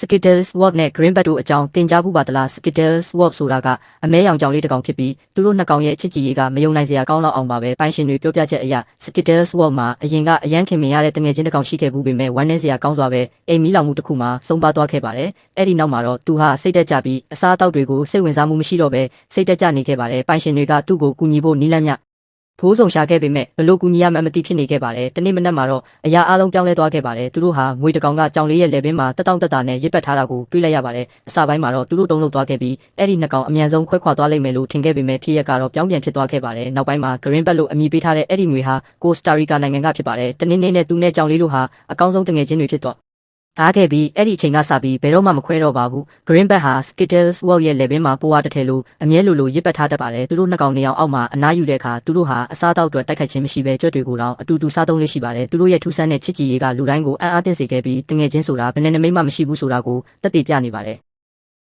Skittles Swap နဲ့ Greenback တို့အကြောင်းတင်ကြားမှုပါတလား Skittles Swap ဆိုတာကအမဲရောင်ကြောင်လေးတစ်ကောင်ဖြစ်ပြီးသူတို့နှစ်ကောင်ရဲ့ချစ်ကြည်ရေးကမယုံနိုင်စရာကောင်းတော့အောင်ပါပဲပိုင်ရှင်တွေပြောပြချက်အရ Skittles Swap မှာအရင်ကအရန်ခင်မင်ရတဲ့တငယ်ချင်းတစ်ကောင်ရှိခဲ့ဘူးပေမဲ့ဝမ်းနည်းစရာကောင်းစွာပဲအိမ်မီးလောင်မှုတစ်ခုမှာဆုံးပါသွားခဲ့ပါတယ်အဲ့ဒီနောက်မှာတော့သူဟာစိတ်တက်ကြပြီးအစားအသောက်တွေကိုစိတ်ဝင်စားမှုမရှိတော့ပဲစိတ်တက်ကြနေခဲ့ပါတယ်ပိုင်ရှင်တွေကသူ့ကိုကူညီဖို့နီးလန်းမြဖိုးဆောင်ရှာခဲ့ပေမဲ့ဘလို့ကူညီရမှမသိဖြစ်နေခဲ့ပါတယ်တနေ့မနက်မှာတော့အရာအလုံးပြောင်းလဲသွားခဲ့ပါတယ်သူတို့ဟာငွေတကောင်ကကြောင်လေးရဲ့လက်ပင်မှာတက်တောင့်တက်တာနဲ့ရစ်ပတ်ထားတာကိုတွေးလိုက်ရပါတယ်အစပိုင်းမှာတော့သူတို့တုံးလုံးသွားခဲ့ပြီးအဲ့ဒီနှစ်ကောင်အမြန်ဆုံးခွဲခွာသွားလိမ့်မယ်လို့ထင်ခဲ့ပေမဲ့ဖြစ်ရက်ကတော့ပြောင်းပြန်ဖြစ်သွားခဲ့ပါတယ်နောက်ပိုင်းမှာ Greenback လို့အမည်ပေးထားတဲ့အဲ့ဒီငွေဟာကိုစတာရီကာနိုင်ငံကဖြစ်ပါတယ်တနေ့နေ့နဲ့သူနဲ့ကြောင်လေးတို့ဟာအကောင်းဆုံးတငယ်ချင်းတွေဖြစ်တော့အားခဲ့ပြီးအဲ့ဒီအချိန်ကစပြီးဘယ်တော့မှမခွဲတော့ပါဘူး Greenback ဟာ Skittles Swap ရဲ့ level မှာပိုးဝါတစ်ထည်လို့အမြဲလိုရစ်ပတ်ထားတတ်ပါတယ်သူတို့နှစ်ကောင်နေအောင်အောက်မှာအနားယူတဲ့အခါသူတို့ဟာအစားအသောက်တွေတိုက်ခိုက်ခြင်းမရှိဘဲကြွက်တွေကိုတော့အတူတူစားသုံးလေးရှိပါတယ်သူတို့ရဲ့ထူးဆန်းတဲ့ချစ်ကြည်ရေးကလူတိုင်းကိုအံ့အားသင့်စေခဲ့ပြီးတငယ်ချင်းဆိုတာဘယ်နဲ့နမိတ်မှမရှိဘူးဆိုတာကိုသက်သေပြနေပါတယ်